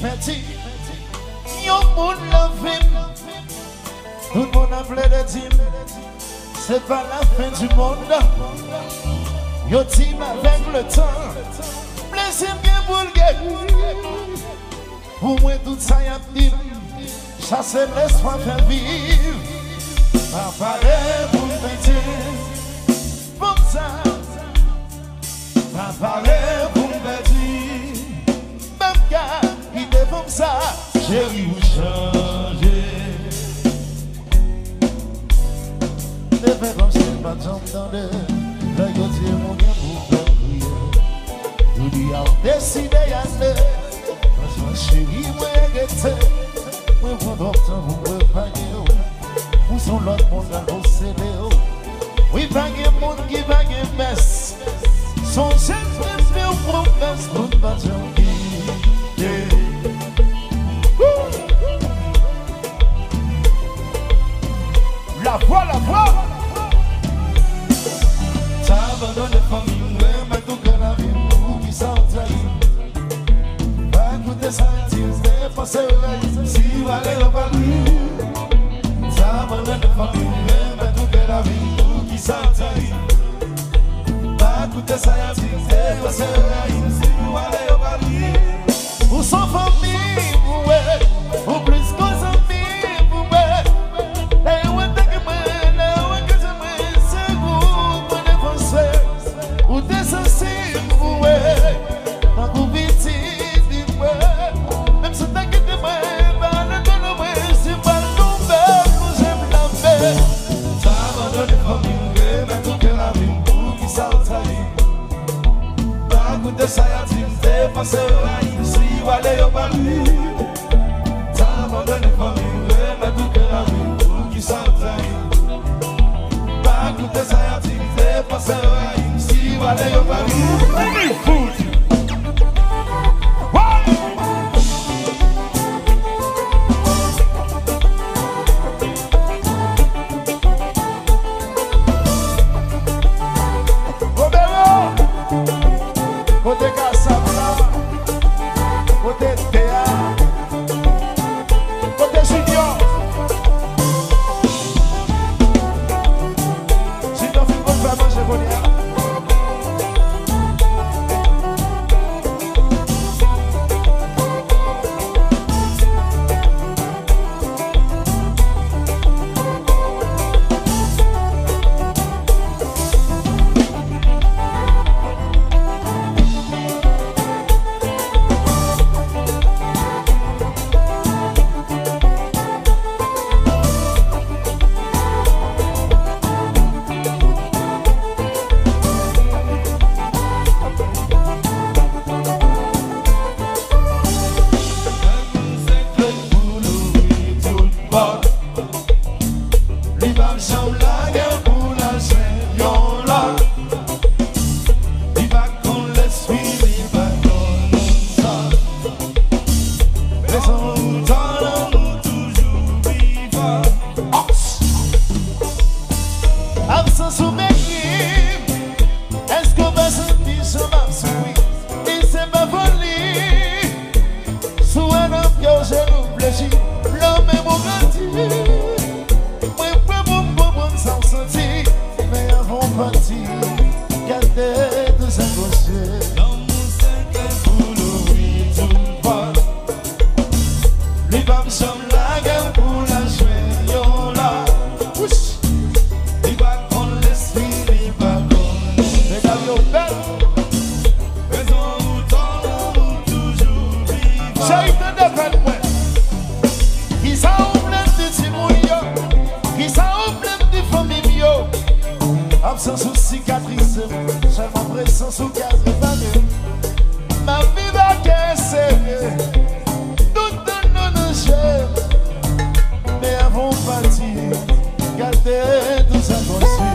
petit. Yon moun love him. Tout le monde a plein de team. C'est pas la fin du monde. Yo team avec le temps. Plaisir bien pour le gars. Pour moi tout ça y a dit. Chasser laisse-moi faire vivre. Pas pareil pour le petit. Comme ça. Pas pareil pour le petit. Même gars, il est comme ça. Chérie, vous changez. Ne fais comme si pas t'entendais. Là, yo dis mon gars pour faire prier. Nous dis à décider à aller. Parce que chérie, moi, j'étais. Moi, vous docteur, vous me payez. Vous sont l'autre monde à l'OCDE. Oui, pas de monde qui va gagner messe. Son chef de fait aux promesses. Nous ne pas t'enquier. La voix, la voix. T'as abandonné famille, mais tout que la vie nous qui s'en trahit. Va écouter ça, t'es passé si vous allez au palu. T'as abandonné famille, mais tout que la vie nous qui s'en trahit. Va écouter ça, t'es passé si vous allez au palu. Vous sont famille, vous plus qu'aux amis, vous ou des sensibles, dans vos bêtises, même si t'as quitté moi, c'est pas tomber, nous j'aime la paix. T'as abandonné famille, mais tout que la vie pour qui s'en trahit. Pas goûter ça, y'a dit, t'es passé ici, ou aller au palu. T'as abandonné famille, mais tout que la vie pour qui s'en trahit. Pas goûter ça, y'a dit, t'es passé ici. Allez, on va vivre foot. Robert, côté Cassabla, côté Théa, côté Junior. Junior, il faut faire manger bonheur. Absence ou cicatrice, seulement présence ou cadre évanouie. Ma vie va casser, tout de nos chers, mais avons parti, gardez tout ça construit.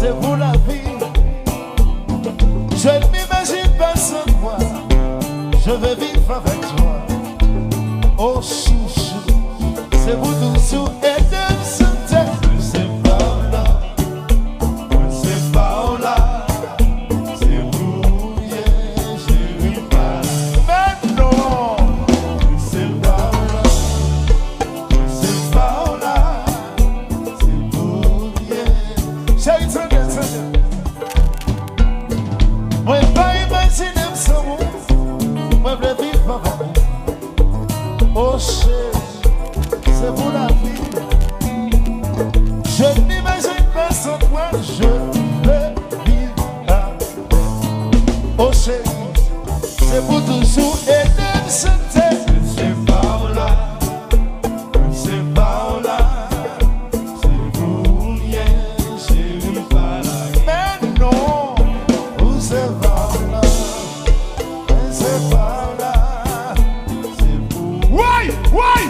c'est pour la vie. Je ne m'imagine pas sans toi, je veux vivre avec toi. Oh chouchou, c'est pour toujours et de santé. C'est par là, c'est par là, c'est pour rien, j'ai eu mal. Maintenant, c'est par là, c'est par là, c'est pour rien. J'ai eu trop de temps. Moi, pas imaginer sans vous, moi, je veux vivre avec vous. Oh chérie, c'est pour la vie. Je n'imagine pas sans toi, je veux vivre avec. Oh chérie, c'est pour toujours et de santé. C'est par là, c'est par là, c'est pour rien, chérie, par là. Mais non, où c'est par là, c'est par là, c'est pour. Why?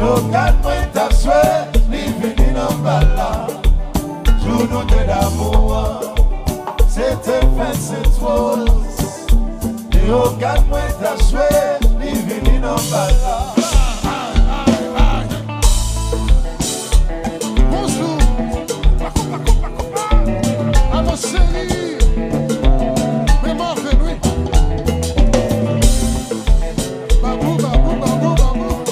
Yo calme ta souhait, li vini dans bala. Jour nous de l'amour, c'était fin, c'est trop. Yo calme ta souhait, li vini dans bala. Bonjour, à mon chéri, mais Marvin, oui. Babou, babou, babou, babou.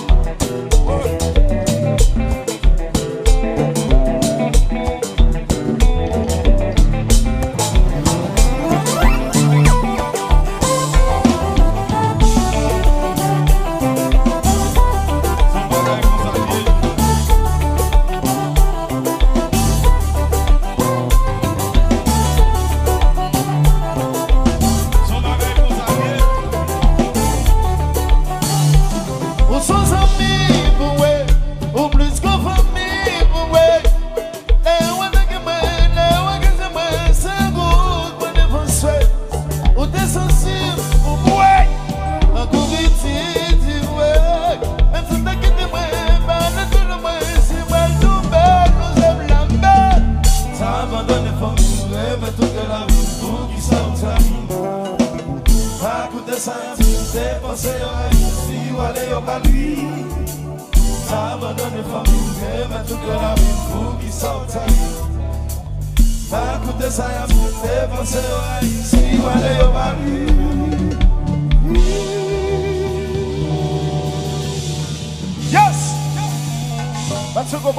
Yes! Let's go,